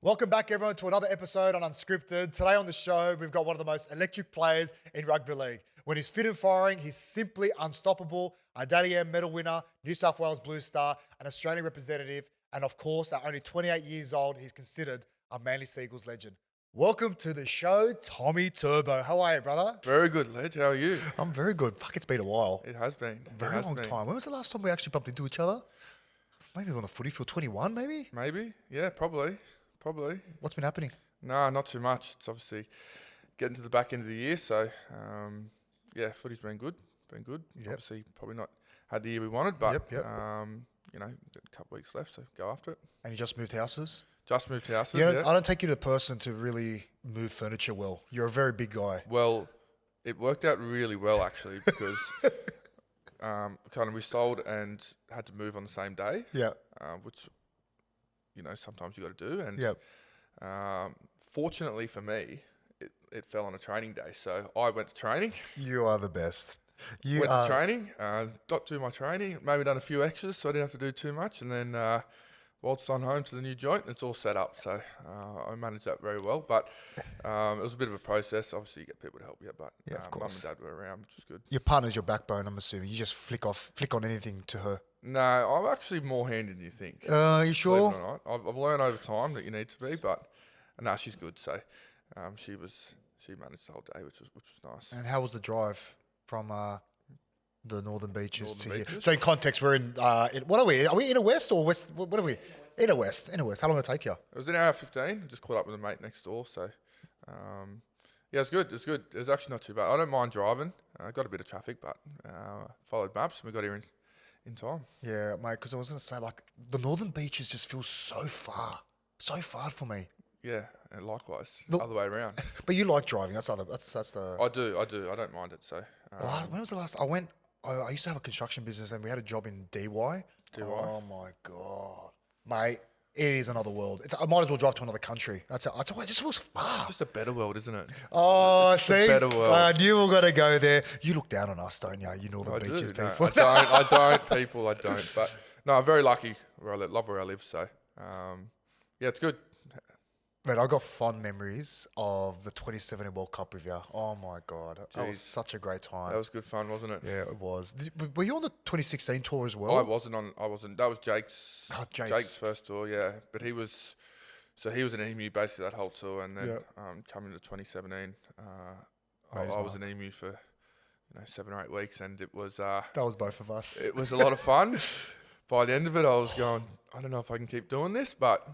Welcome back, everyone, to another episode on Unscripted. Today on the show, we've got one of the most electric players in rugby league. When he's fit and firing, he's simply unstoppable. A Daly Cherry-Evans medal winner, New South Wales Blue Star, an Australian representative, and of course, at only 28 years old, he's considered a Manly Seagulls legend. Welcome to the show, Tommy Turbo. How are you, brother? Very good, Ledge. How are you? I'm very good. Fuck, it's been a while. It has been. Very long time. When was the last time we actually bumped into each other? Maybe on the footy field, 21 maybe? Maybe. Yeah, probably. What's been happening? No, not too much. It's obviously getting to the back end of the year, so yeah, footy's been good. Yep. Obviously, probably not had the year we wanted, but Yep. you know, got a couple of weeks left, so go after it. And you just moved houses? Just moved houses. Yeah, yeah. I don't take you to the person to really move furniture well. You're a very big guy. Well, it worked out really well actually because kind of we sold and had to move on the same day. Yeah. Which, you know, sometimes you got to do. And Yep. fortunately for me, it fell on a training day. So I went to training. You are the best. Went to training, got to my training, maybe done a few extras so I didn't have to do too much. And then waltzed on home to the new joint and it's all set up. So I managed that very well. But it was a bit of a process. Obviously, you get people to help you, but Yeah, of mum course. and dad were around, which was good. Your partner's your backbone, I'm assuming. You just flick on anything to her. No, I'm actually more handy than you think. You Believe sure? it or not. I've learned over time that you need to be, but no, she's good. So she managed the whole day, which was nice. And how was the drive from the Northern Beaches to Northern here? Beaches? So in context, we're in, what are we? Are we inner west or west? What are we? Inner west. How long did it take you? It was an hour 15. Just caught up with a mate next door. So yeah, it's good. It's good. It was actually not too bad. I don't mind driving. Got a bit of traffic, but followed maps and we got here in time. Yeah, mate, because I was going to say, like, the Northern Beaches just feel so far for me. Yeah, and likewise, Look- other way around. But you like driving. That's the. I do. I don't mind it. So When was the last? I used to have a construction business and we had a job in DY. DY? Oh my god, mate, it is another world. I might as well drive to another country. That's why it just feels far. just a better world, isn't it? Oh, It's just a see, better world. I knew we were gonna go there. You look down on us, don't you? You Northern I Beaches do. No, people. I don't, people. I don't. But no, I'm very lucky where I live. Love where I live. So yeah, it's good. Mate, I got fond memories of the 2017 World Cup with you. Oh my god, that was Jeez. such a great time. That was good fun, wasn't it? Yeah, it was. Were you on the 2016 tour as well? I wasn't. That was Jake's. Oh, Jake's. Jake's first tour. Yeah, but he was an emu basically that whole tour, and then Yep. coming to 2017, I Amazing, was an emu for 7 or 8 weeks, and it was That was both of us. it was a lot of fun. By the end of it, I was going, I don't know if I can keep doing this, but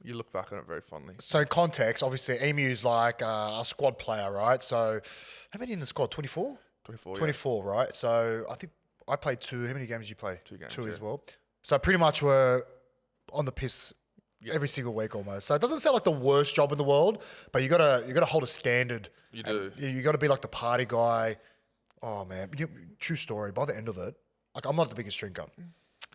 you look back on it very fondly. So context, obviously, Emu's like a squad player, right? So how many in the squad? 24? 24. 24, right? So I think I played 2. How many games did you play? 2 games, 2 as yeah. well. So pretty much we're on the piss Yep. every single week almost. So it doesn't sound like the worst job in the world, but you gotta hold a standard. You And do. You got to be like the party guy. Oh man, true story. By the end of it, like I'm not the biggest drinker,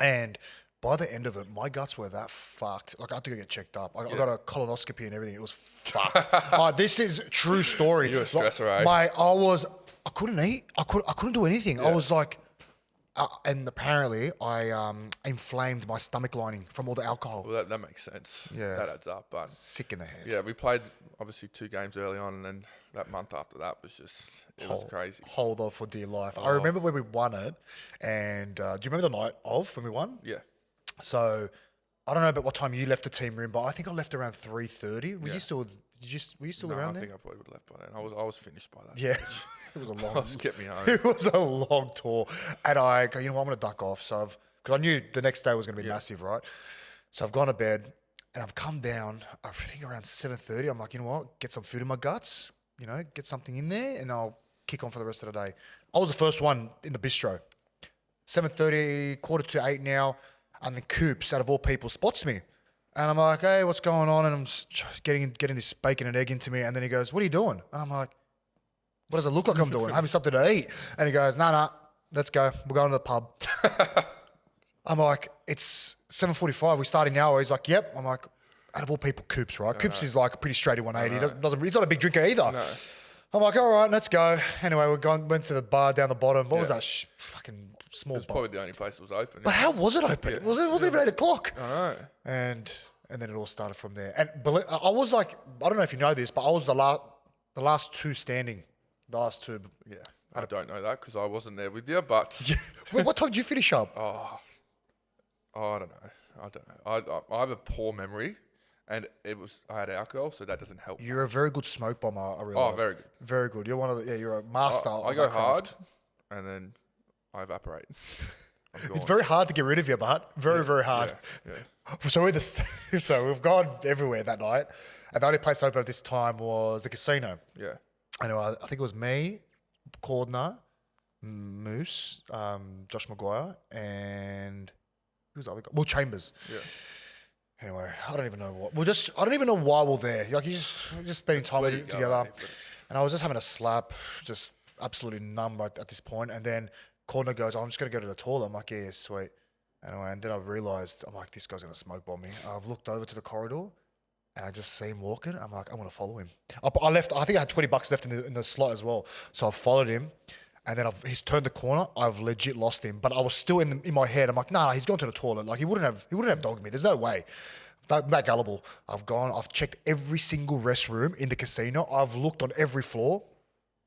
and by the end of it, my guts were that fucked. Like I had to go get checked up. I got a colonoscopy and everything. It was fucked. This is true story. You're a stressor, eh? I couldn't eat. I couldn't do anything. I Yeah. was like, and apparently I inflamed my stomach lining from all the alcohol. Well, that makes sense. Yeah. That adds up. But Sick in the head. yeah, we played obviously 2 games early on, and then that month after that was just was crazy. Hold on for dear life. I Oh. remember when we won it, and do you remember the night of when we won? Yeah. So I don't know about what time you left the team room, but I think I left around 3:30. Were Yeah. you still? Were you still No, around I there? think I probably would have left by then. I was finished by that. Yeah, stage. it was a I long. was get me home. It was a long tour, and I go, you know what, I'm gonna duck off. So because I knew the next day was gonna be massive, right? So I've gone to bed, and I've come down. I think around 7:30. I'm like, you know what, get some food in my guts. Get something in there, and I'll kick on for the rest of the day. I was the first one in the bistro. 7:30, 7:45 now, and the Coops, out of all people, spots me. And I'm like, hey, what's going on? And I'm just getting this bacon and egg into me. And then he goes, what are you doing? And I'm like, what does it look like I'm doing? Having something to eat. And he goes, nah, let's go. We're going to the pub. I'm like, it's 7:45. We're starting now. He's like, yep. I'm like, out of all people, Coops, right? Coops is like a pretty straight 180. He's not a big drinker either. No. I'm like, all right, let's go. Anyway, went to the bar down the bottom. What was that fucking small It was bar? probably the only place that was open. But how was it open? Yeah. It wasn't even 8 o'clock. I know. And And then it all started from there. And I was like, I don't know if you know this, but I was the last two standing. The last two. Yeah. I don't know that because I wasn't there with you, but... What time did you finish up? I don't know. I have a poor memory, and I had alcohol, so that doesn't help. You're a very good smoke bomber, I realised. Oh, very good. Very good. You're one of you're a master. I go hard, and then I evaporate. It's very hard to get rid of you, but very hard. Yeah. So we've gone everywhere that night, and the only place open at this time was the casino. Yeah. Anyway, I think it was me, Cordner, Moose, Josh Maguire, and who's the other guy? Will Chambers. Yeah. Anyway, I don't even know what. I don't even know why we're there. Like, you're just spending time together. And I was just having a slap, just absolutely numb at this point. And then Cordner goes, I'm just going to go to the toilet. I'm like, yeah, sweet. Anyway, and then I realised, I'm like, this guy's going to smoke bomb me. I've looked over to the corridor, and I just see him walking. I'm like, I'm going to follow him. I left. I think I had $20 left in the slot as well. So I followed him. And then he's turned the corner. I've legit lost him, but I was still in my head. I'm like, nah, he's gone to the toilet. Like, he wouldn't have dogged me. There's no way. That gullible. I've checked every single restroom in the casino. I've looked on every floor,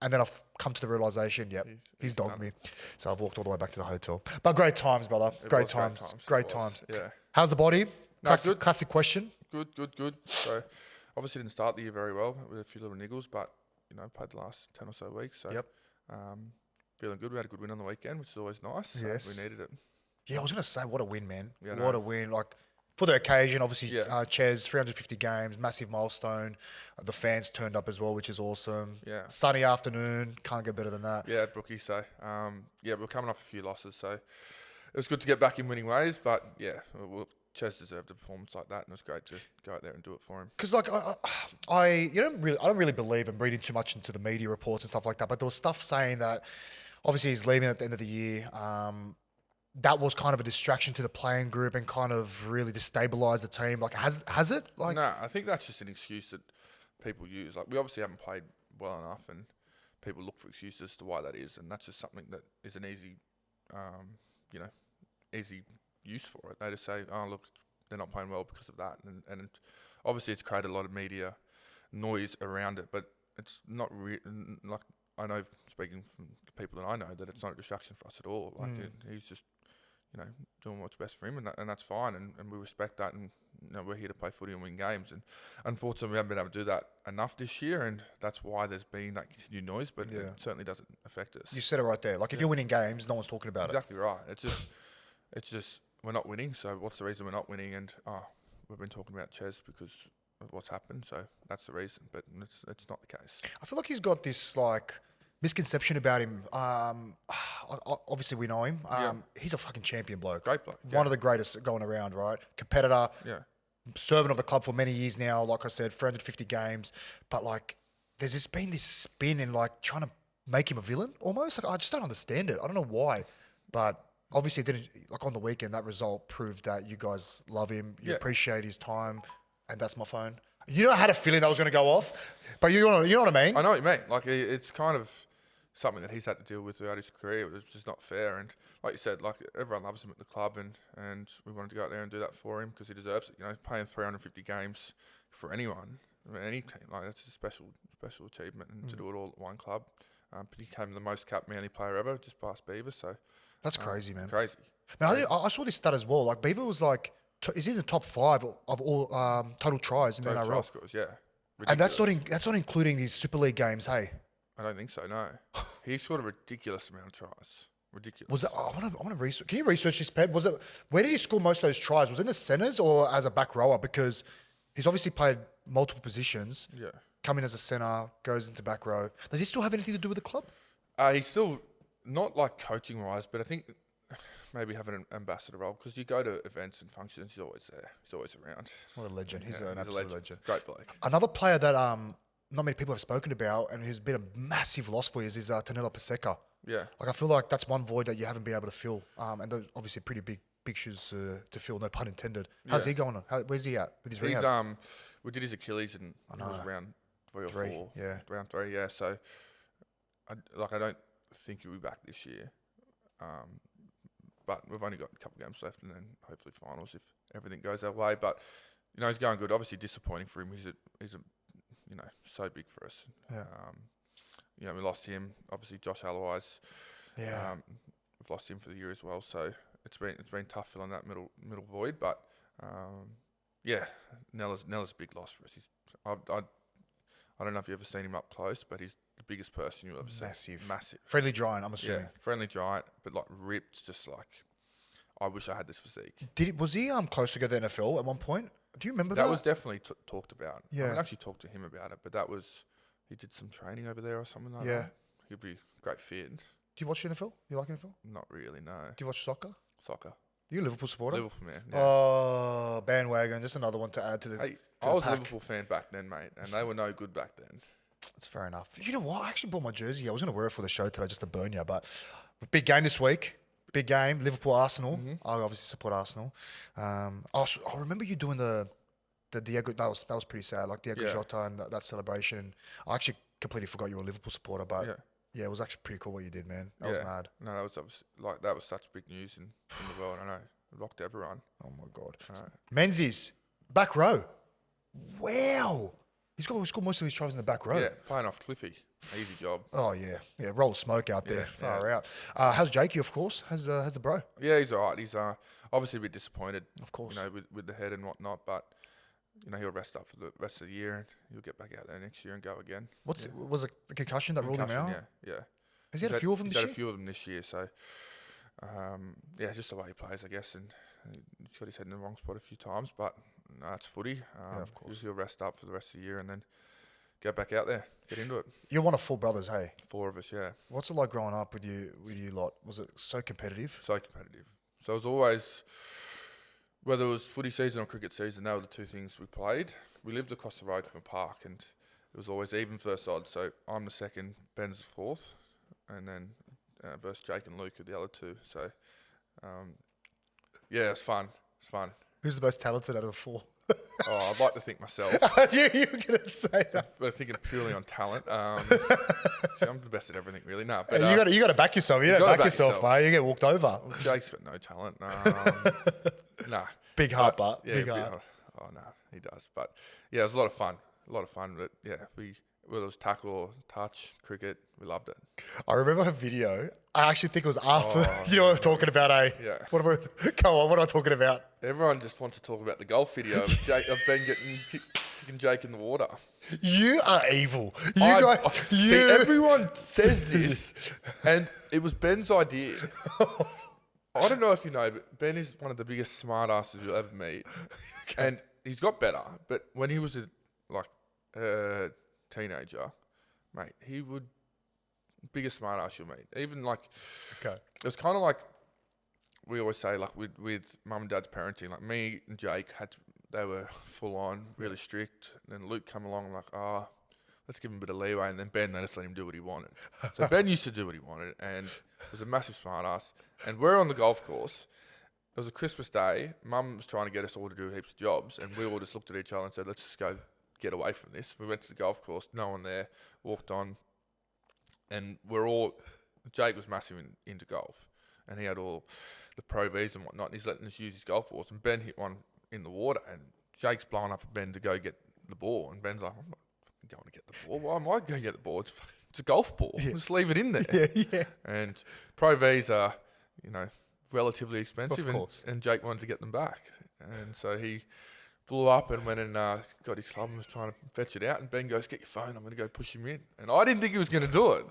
and then I've come to the realization, yep, he's dogged me. So I've walked all the way back to the hotel. But great times, brother. Great times. Yeah. How's the body? Good. Classic question. Good. So obviously didn't start the year very well with a few little niggles, but played the last 10 or so weeks. So yep. Feeling good. We had a good win on the weekend, which is always nice. Yes. So we needed it. Yeah, I was going to say, what a win, man. Yeah, what a win. Like, for the occasion, obviously, Yeah. Ches, 350 games, massive milestone. The fans turned up as well, which is awesome. Yeah. Sunny afternoon. Can't get better than that. Yeah, Brookie. So, we're coming off a few losses. So, it was good to get back in winning ways. But, yeah, Ches deserved a performance like that, and it was great to go out there and do it for him. Because, like, I don't really believe in reading too much into the media reports and stuff like that. But there was stuff saying that obviously he's leaving at the end of the year. That was kind of a distraction to the playing group and kind of really destabilised the team. Like, has it? Like, no, I think that's just an excuse that people use. Like, we obviously haven't played well enough, and people look for excuses as to why that is, and that's just something that is an easy, easy use for it. They just say, oh, look, they're not playing well because of that, and obviously it's created a lot of media noise around it, but it's not like, I know, speaking from people that I know, that it's not a distraction for us at all. Like, he's just, doing what's best for him, and that's fine, and we respect that, and we're here to play footy and win games, and unfortunately we haven't been able to do that enough this year, and that's why there's been that continued noise, but it certainly doesn't affect us. You said it right there. Like, if you're winning games, no one's talking about Exactly right. It's just we're not winning, so what's the reason we're not winning? And we've been talking about Ches because of what's happened, so that's the reason, but it's not the case. I feel like he's got this, like, misconception about him. Obviously, we know him. He's a fucking champion bloke. Great bloke. One of the greatest going around, right? Competitor. Yeah. Servant of the club for many years now. Like I said, 350 games. But, like, there's been this spin in, like, trying to make him a villain almost. Like, I just don't understand it. I don't know why. But obviously, it didn't. Like, on the weekend, that result proved that you guys love him. You appreciate his time. And that's my phone. I had a feeling that was going to go off. But you know what I mean? I know what you mean. Like, it's kind of something that he's had to deal with throughout his career. It was just not fair. And like you said, like, everyone loves him at the club, and we wanted to go out there and do that for him because he deserves it. He's playing 350 games for anyone, any team. Like, that's a special achievement, and to do it all at one club. But he became the most capped Manly player ever, just past Beaver. So that's crazy, man. Crazy. Man, I saw this stat as well. Like, Beaver was like, is he in the top 5 of all total tries in the NRL? Scores, yeah. Ridiculous. And that's not including these Super League games, hey? I don't think so, no. He scored a ridiculous amount of tries. Ridiculous. Was it? I want to research. Can you research this, Ped? Where did he score most of those tries? Was it in the centres or as a back rower? Because he's obviously played multiple positions. Yeah. Coming as a centre, goes into back row. Does he still have anything to do with the club? He's still not like coaching wise, but I think maybe have an ambassador role because you go to events and functions. He's always there. He's always around. What a legend! He's an absolute legend. Great bloke. Another player that not many people have spoken about and who's been a massive loss for you is Taniela Paseka. Yeah. Like, I feel like that's one void that you haven't been able to fill. And they're obviously pretty big shoes to fill, no pun intended. How's he going on? Where's he at with his rehab? We did his Achilles and it was round 3 or 4. Yeah. Round 3, yeah. So, I don't think he'll be back this year. But we've only got a couple of games left and then hopefully finals if everything goes our way. But you know, he's going good. Obviously disappointing for him. He's a you know, so big for us. Yeah. You know, we lost him. Obviously, Josh Allardyce. Yeah. We've lost him for the year as well. So it's been tough filling that middle void. But yeah, Nella's a big loss for us. I don't know if you've ever seen him up close, but he's the biggest person you'll ever see. Massive. Friendly giant, I'm assuming. Yeah, friendly giant, but like ripped, just like, I wish I had this physique. Was he close to go to the NFL at one point? Do you remember that? That was definitely talked about. Yeah. I mean, actually talked to him about it, but he did some training over there or something like that. He'd be a great fit. Do you watch NFL? You like NFL? Not really, no. Do you watch soccer? Soccer. You a Liverpool supporter? Liverpool man. Yeah. Oh, bandwagon. Just another one to add to the. Hey, I was a Liverpool fan back then, mate, and they were no good back then. That's fair enough. You know what? I actually bought my jersey. I was going to wear it for the show today just to burn you, but big game this week. Big game. Liverpool Arsenal. I obviously support Arsenal. I remember you doing the Diogo. That was pretty sad. Like Diogo Jota and that celebration. And I actually completely forgot you were a Liverpool supporter, but yeah, it was actually pretty cool what you did, man. That was mad. No, that was obviously, like, that was such big news in the world. I know. It rocked everyone. Oh my God. Menzies, back row. Wow. He's got most of his tries in the back row. Yeah, playing off Cliffy. Easy job. Oh, yeah. Yeah, roll of smoke out there. Far out. How's Jakey, of course? How's the bro? Yeah, he's all right. He's obviously a bit disappointed, of course, you know, with the head and whatnot, but, you know, he'll rest up for the rest of the year and he'll get back out there next year and go again. Was it a concussion that ruled him out? Yeah. Has he had a few of them this year? He's had a few of them this year, so, yeah, just the way he plays, I guess, and he's got his head in the wrong spot a few times, but no, it's footy. Of course. He'll rest up for the rest of the year and then go back out there, get into it. You're one of 4 brothers, hey? 4 of us, yeah. What's it like growing up with you lot? Was it so competitive? So competitive. So it was always, whether it was footy season or cricket season, they were the 2 things we played. We lived across the road from a park and it was always even first odds. So I'm the second, Ben's the 4th, and then versus Jake and Luke are the other 2. So, yeah, it's fun. It's fun. Who's the most talented out of the 4? Oh, I'd like to think myself. you were going to say that. But thinking purely on talent. I'm the best at everything, really. No, but you got to back yourself. You don't back yourself, mate. You get walked over. Well, Jake's got no talent. Nah. Big heart, but big heart. Oh no, he does. But yeah, it was a lot of fun. But yeah, whether it was tackle or touch, cricket, we loved it. I remember a video. I actually think it was after. You know what I'm talking about, eh? Yeah. What am I talking about? Everyone just wants to talk about the golf video of Ben kicking Jake in the water. You are evil. See, everyone says this, and it was Ben's idea. I don't know if you know, but Ben is one of the biggest smart asses you'll ever meet. Okay. And he's got better, but when he was a teenager, mate, he would biggest smart ass you'll meet. Even like, okay, it was kind of like we always say, like with mum and dad's parenting. Like me and Jake they were full on, really strict. And then Luke come along like, let's give him a bit of leeway. And then Ben, they just let him do what he wanted. So Ben used to do what he wanted, and was a massive smart ass. And we're on the golf course. It was a Christmas day. Mum was trying to get us all to do heaps of jobs, and we all just looked at each other and said, let's just go get away from this. We went to the golf course, no one there, walked on, and Jake was massive into golf, and he had all the Pro Vs and whatnot, and he's letting us use his golf balls, and Ben hit one in the water, and Jake's blowing up at Ben to go get the ball, and Ben's like, I'm not going to get the ball. Why am I going to get the ball? It's a golf ball. Yeah. Just leave it in there. Yeah. And Pro Vs are, relatively expensive, of course. And Jake wanted to get them back, and so he blew up and went and got his club and was trying to fetch it out, and Ben goes, get your phone, I'm going to go push him in. And I didn't think he was going to do it,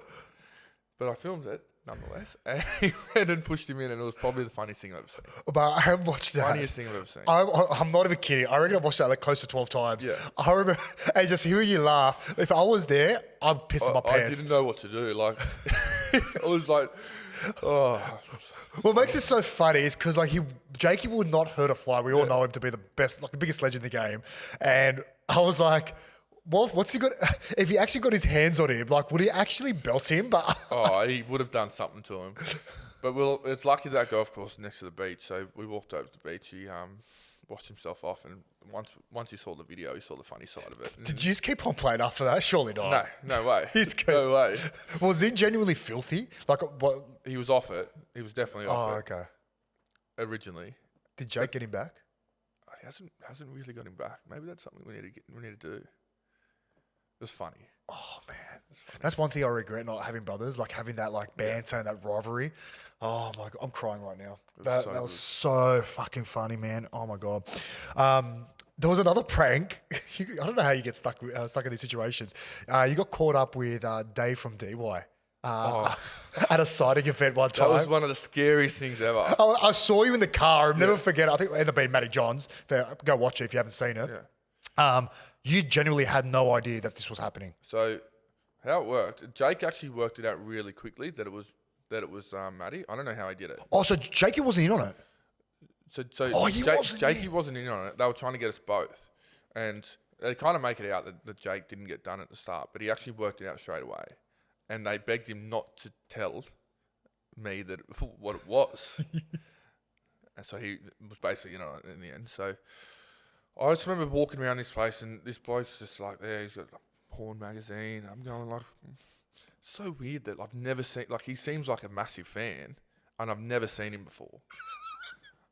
but I filmed it nonetheless, and he went and pushed him in, and it was probably the funniest thing I've ever seen. But I have watched that. Funniest thing I've ever seen. I'm not even kidding. I reckon I've watched that like close to 12 times. Yeah. I remember, and just hearing you laugh, if I was there, I'd piss my pants. I didn't know what to do. Like, I was like, oh. What makes it so funny is because Jakey would not hurt a fly. We all know him to be the best, like the biggest legend in the game. And I was like, well, what's he got? If he actually got his hands on him, like, would he actually belt him? But he would have done something to him. But it's lucky that golf course next to the beach. So we walked over to the beach. He washed himself off, and once he saw the video, he saw the funny side of it. Did you just keep on playing after that? Surely not. No way. He's good. No way. Was he genuinely filthy? Like what? He was off it. He was definitely off it. Oh, okay. Originally. Did Jake get him back? hasn't really got him back. Maybe that's something we need to do. It was funny. Oh man, that's one thing I regret not having brothers, like having that like banter and that rivalry. Oh my god, I'm crying right now. That was so fucking funny, man. Oh my god. There was another prank. I don't know how you get stuck in these situations. You got caught up with Dave from DY. At a sighting event one time. That was one of the scariest things ever. I saw you in the car. I'll never forget. I think it ended up being Matty Johns. Go watch it if you haven't seen it. Yeah. You genuinely had no idea that this was happening. So, how it worked? Jake actually worked it out really quickly that it was Matty. I don't know how he did it. Oh, so Jakey wasn't in on it. So Jakey wasn't in on it. They were trying to get us both, and they kind of make it out that Jake didn't get done at the start, but he actually worked it out straight away. And they begged him not to tell me that what it was. And so he was basically, in the end. So I just remember walking around this place and this bloke's just like there. He's got a porn magazine. I'm going like, it's so weird that I've never seen, like he seems like a massive fan and I've never seen him before.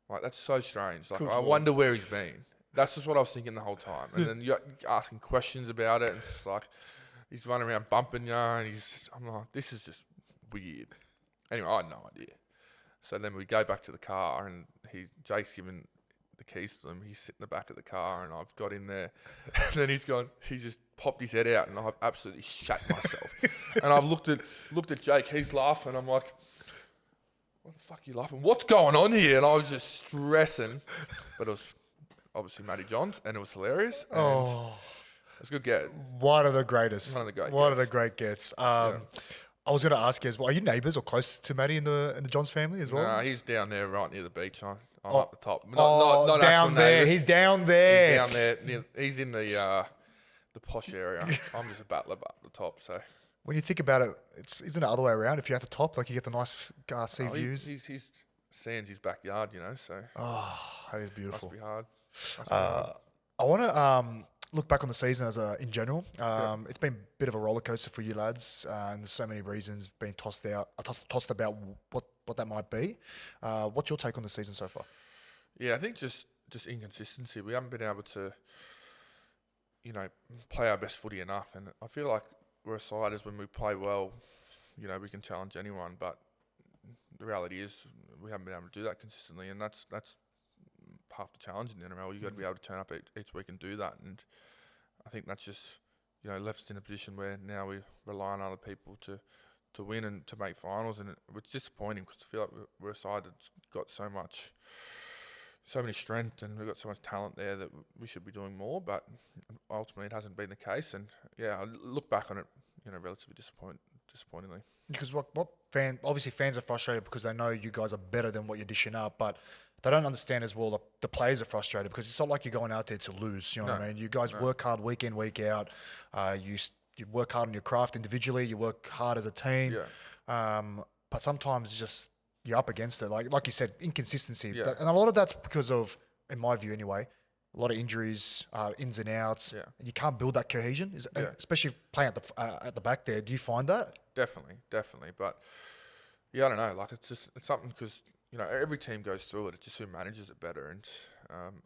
Like that's so strange. Like I wonder where he's been. That's just what I was thinking the whole time. And then you're asking questions about it and it's just like, he's running around bumping you, and I'm like, this is just weird. Anyway, I had no idea. So then we go back to the car, and Jake's given the keys to him. He's sitting in the back of the car, and I've got in there. And then he just popped his head out, and I've absolutely shat myself. And I've looked at Jake. He's laughing. I'm like, what the fuck are you laughing? What's going on here? And I was just stressing. But it was obviously Matty Johns, and it was hilarious. And it's a good get. One of the greatest. One of the great One of the great gets. I was going to ask you as well, are you neighbours or close to Matty in the Johns family as well? Nah, he's down there right near the beach. I'm up the top. Not down there. neighbours. He's down there. He's down there. He's in the posh area. I'm just a battler up the top. So when you think about it, isn't it the other way around? If you're at the top, like you get the nice sea views. He's sands his backyard, so. Oh, that is beautiful. Must be hard. I want to look back on the season in general. It's been a bit of a roller coaster for you lads, and there's so many reasons being tossed about what that might be. What's your take on the season so far? Yeah, I think just inconsistency. We haven't been able to, play our best footy enough, and I feel like we're a side as when we play well, we can challenge anyone. But the reality is we haven't been able to do that consistently, and that's half the challenge in the NRL. You've got to be able to turn up each week and do that. And I think that's just, left us in a position where now we rely on other people to win and to make finals. And it's disappointing because I feel like we're a side that's got so many strength and we've got so much talent there that we should be doing more. But ultimately it hasn't been the case. And I look back on it, relatively disappointingly. Because obviously fans are frustrated because they know you guys are better than what you're dishing up, but they don't understand as well the players are frustrated because it's not like you're going out there to lose. You know what I mean? You guys work hard week in, week out. You work hard on your craft individually. You work hard as a team. Yeah. But sometimes it's just you're up against it. Like you said, inconsistency. Yeah. And a lot of that's because of, in my view anyway, a lot of injuries, ins and outs. Yeah. And you can't build that cohesion, especially playing at the back there. Do you find that? Definitely. But I don't know. It's something because every team goes through it. It's just who manages it better. And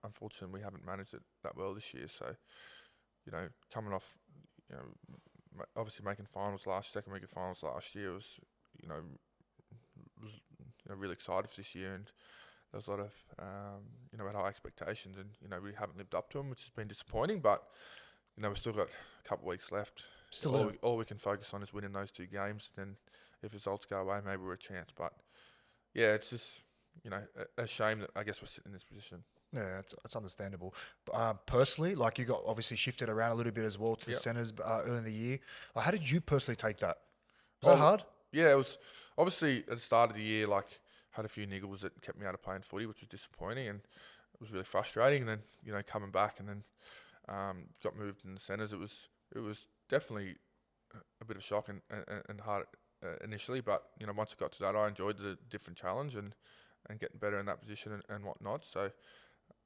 unfortunately, we haven't managed it that well this year. So, coming off, obviously making second week of finals last year was really excited for this year. And there was a lot of, we had high expectations and, we haven't lived up to them, which has been disappointing. But, we've still got a couple of weeks left. All we can focus on is winning those 2 games. Then if results go away, maybe we're a chance. But, yeah, it's just, a shame that I guess we're sitting in this position. Yeah, it's understandable. Personally, you got obviously shifted around a little bit as well to the centres early in the year. How did you personally take that? Was that hard? Yeah, it was obviously at the start of the year, had a few niggles that kept me out of playing footy, which was disappointing and it was really frustrating. And then, coming back and then got moved in the centres, it was definitely a bit of shock and hard initially, but once I got to that, I enjoyed the different challenge and getting better in that position and whatnot. So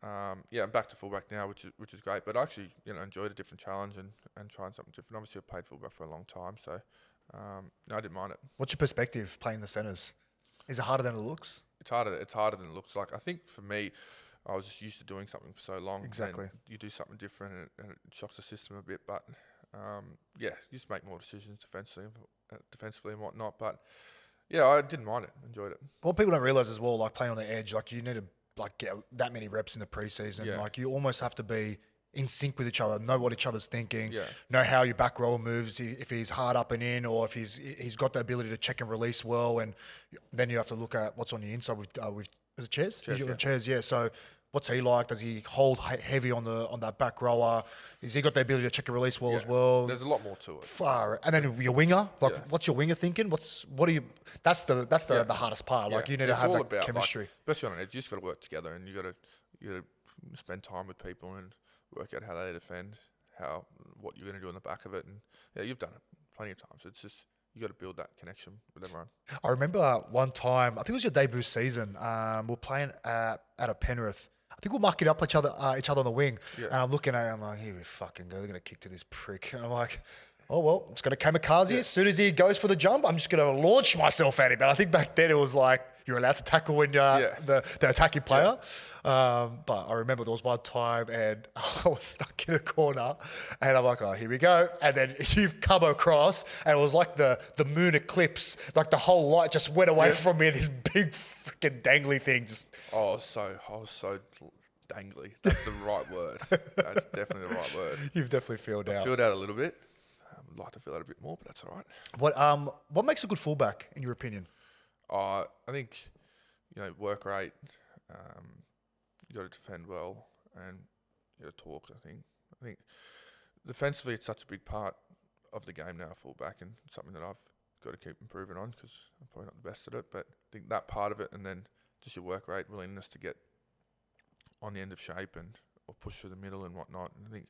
I'm back to fullback now, which is great. But I actually enjoyed a different challenge and trying something different. Obviously, I've played fullback for a long time, so I didn't mind it. What's your perspective playing the centres? Is it harder than it looks? It's harder than it looks. I think for me, I was just used to doing something for so long. Exactly. And you do something different and it shocks the system a bit. But you just make more decisions defensively and whatnot. But yeah, I didn't mind it. Enjoyed it. What people don't realize as well, like playing on the edge, like you need to like get that many reps in the preseason. Yeah. Like you almost have to be in sync with each other, know what each other's thinking, Yeah. know how your back rower moves, if he's hard up and in, or if he's got the ability to check and release well. And then you have to look at what's on the inside with is it Chairs? Chairs, yeah. So what's he like? Does he hold heavy on that back rower? Has he got the ability to check and release well as well? There's a lot more to it. Far. And then your winger, like what's your winger thinking? That's the hardest part. Like you need to have that chemistry. Like, especially on an edge, you just got to work together, and you got to spend time with people and work out how they defend, what you're going to do on the back of it, and you've done it plenty of times. It's just you got to build that connection with everyone. I remember one time, I think it was your debut season. We're playing at a Penrith. I think we're marking up each other on the wing, and I'm looking at it, I'm like, here we fucking go. They're going to kick to this prick, and I'm like, oh well, it's going to kamikaze. As soon as he goes for the jump, I'm just going to launch myself at him. But I think back then it was like you're allowed to tackle when you're the attacking player. But I remember there was one time and I was stuck in a corner and I'm like, oh, here we go. And then you've come across and it was like the moon eclipse, like the whole light just went away from me. This big freaking dangly thing just. I was so dangly. That's the right word. That's definitely the right word. You've definitely filled out. Filled out a little bit. I'd like to fill out a bit more, but that's all right. What makes a good fullback in your opinion? I think, work rate, you got to defend well, and you got to talk, I think defensively it's such a big part of the game now, fullback, and something that I've got to keep improving on because I'm probably not the best at it, but I think that part of it, and then just your work rate, willingness to get on the end of shape or push through the middle and whatnot. And I think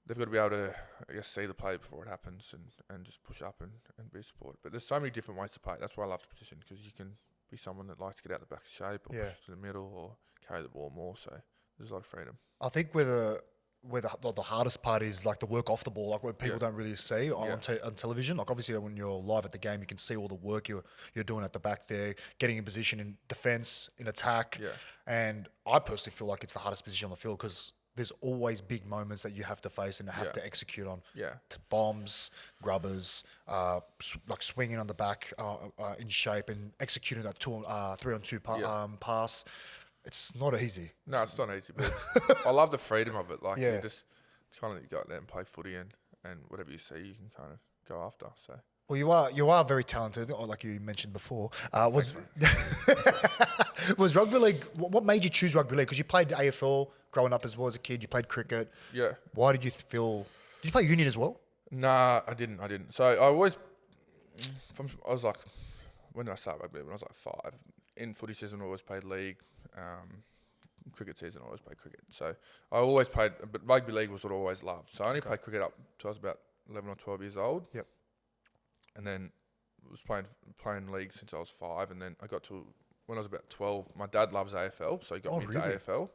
they've got to be able to, see the play before it happens and just push up and be support. But there's so many different ways to play. That's why I love the position, because you can be someone that likes to get out the back of shape or push to the middle or carry the ball more. So there's a lot of freedom. I think where the hardest part is like the work off the ball, like what people don't really see on television. Like obviously when you're live at the game, you can see all the work you're doing at the back there, getting in position in defense, in attack. Yeah. And I personally feel like it's the hardest position on the field because there's always big moments that you have to face and have to execute on. Yeah. Bombs, grubbers, like swinging on the back in shape and executing that 3-on-2 pass. It's not easy. No, it's not easy, but I love the freedom of it. Like you just kind of go out there and play footy and whatever you see, you can kind of go after. So. Well, you are very talented, or like you mentioned before. Was rugby league? What made you choose rugby league? Because you played AFL growing up as well as a kid. You played cricket. Yeah. Why did you feel? Did you play union as well? Nah, I didn't. So I was like, when did I start rugby? When I was like 5. In footy season, I always played league. Cricket season, I always played cricket. So I always played, but rugby league was what I always loved. So I only played cricket up till I was about 11 or 12 years old. Yep. And then was playing league since I was 5, and then I got to when I was about 12. My dad loves AFL, so he got me into AFL.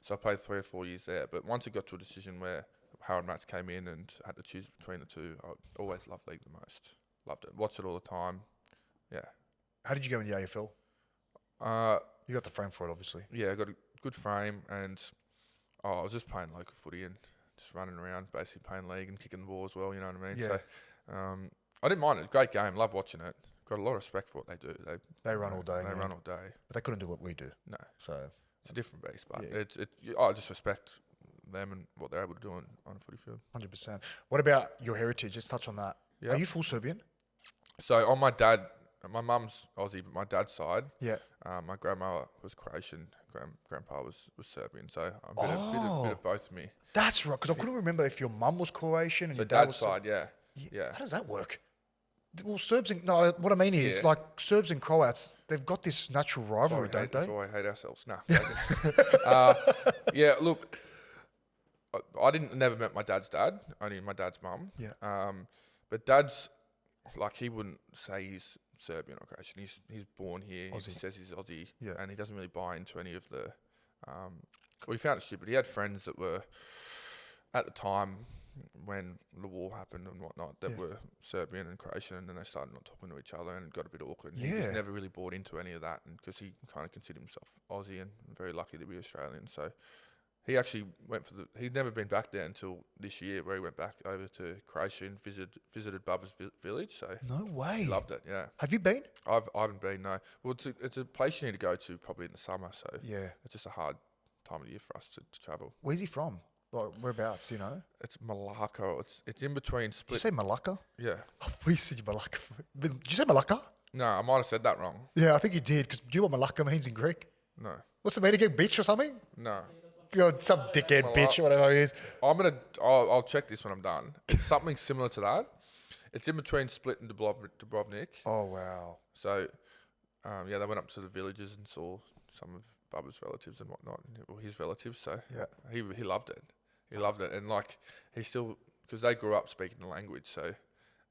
So I played 3 or 4 years there. But once it got to a decision where Howard Mats came in and I had to choose between the two, I always loved league the most. Loved it. Watched it all the time. Yeah. How did you go in the AFL? You got the frame for it, obviously. Yeah, I got a good frame, and I was just playing local footy and just running around, basically playing league and kicking the ball as well. You know what I mean? Yeah. So I didn't mind it. Great game. Love watching it. Got a lot of respect for what they do. They run all day. They run all day. But they couldn't do what we do. No. So it's a different beast, but I just respect them and what they're able to do on a footy field. 100%. What about your heritage? Let's touch on that. Yeah. Are you full Serbian? So on my mum's Aussie, but my dad's side, my grandma was Croatian, grandpa was Serbian, so I'm a bit of both of me. That's right, because I couldn't remember if your mum was Croatian and so your dad was side, yeah. How does that work? Well, what I mean is, like, Serbs and Croats, they've got this natural rivalry, don't they? I hate ourselves. No. Yeah, look, I never met my dad's dad, only my dad's mum. Yeah. But dad's, like, he wouldn't say he's Serbian or Croatian. He's born here. Aussie. He says he's Aussie, and he doesn't really buy into any of the. Well, he found it stupid. He had friends that were, at the time, when the war happened and whatnot that were Serbian and Croatian, and then they started not talking to each other and it got a bit awkward. And he just never really bought into any of that, and because he kind of considered himself Aussie and very lucky to be Australian. So he actually went he'd never been back there until this year, where he went back over to Croatia and visited Bubba's village. So No way. he loved it. Yeah. Have you been? I haven't been. No. Well, it's a place you need to go to probably in the summer. So Yeah. it's just a hard time of year for us to travel. Where's he from? Like, whereabouts, you know? It's Malacca. It's in between Did you Split. say Malacca? Yeah. We said Malacca. Did you say Malacca? No, I might have said that wrong. Yeah, I think you did. Because do you know what Malacca means in Greek? No. What's the meaning again? Bitch or something? No. Some dickhead bitch or whatever it is. I'll check this when I'm done. It's something similar to that. It's in between Split and Dubrovnik. Oh, wow. So, they went up to the villages and saw some of Bubba's relatives and whatnot, or his relatives. So he loved it. He loved it, and like he still, because they grew up speaking the language. So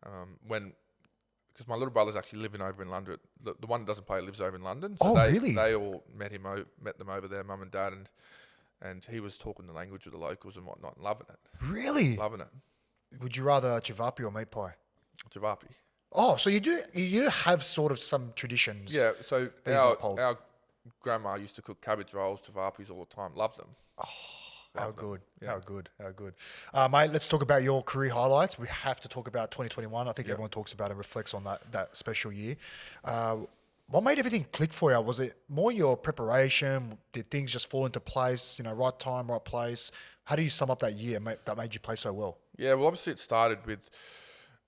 because my little brother's actually living over in London. The one that doesn't play lives over in London. So really? They all met them over there, mum and dad, and he was talking the language with the locals and whatnot, and loving it. Really? Loving it. Would you rather cevapi or meat pie? Cevapi. Oh, so you do have sort of some traditions. Yeah, so These uphold. our grandma used to cook cabbage rolls, cevapis all the time. Loved them. How good. How good. Mate, let's talk about your career highlights. We have to talk about 2021. I think everyone talks about and reflects on that special year. What made everything click for you? Was it more your preparation? Did things just fall into place? Right time, right place? How do you sum up that year that made you play so well? Yeah, well, obviously it started with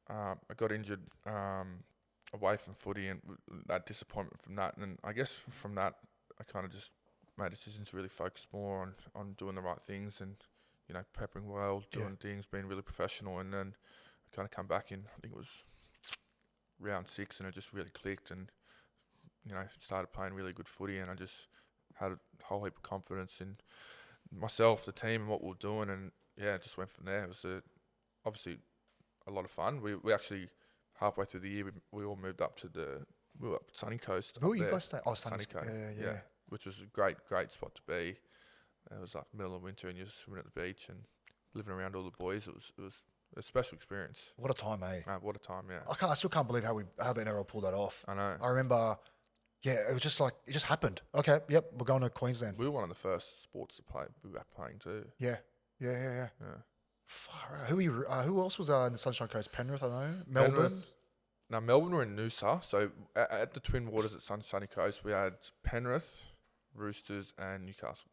I got injured away from footy and that disappointment from that. And I guess from that, I kind of just made decisions to really focus more on doing the right things and, prepping well, doing things, being really professional. And then I kind of come back in, I think it was round 6, and it just really clicked and, started playing really good footy, and I just had a whole heap of confidence in myself, the team, and what we were doing. And it just went from there. It was obviously a lot of fun. We actually, halfway through the year, we all moved up to Sunny Coast. Who were you guys staying? Oh, Sunny Coast. Yeah. Which was a great spot to be. It was like middle of winter and you're swimming at the beach and living around all the boys. It was a special experience. What a time, eh? What a time, yeah. I still can't believe how the NRL pulled that off. I know. I remember, it was just like, it just happened. Okay, yep, we're going to Queensland. We were one of the first sports to play. We were playing too. Yeah. Far out. Who else was in the Sunshine Coast? Penrith, I know. Melbourne. Now, Melbourne were in Noosa. So at the Twin Waters at Sunny Coast, we had Penrith, Roosters, and Newcastle.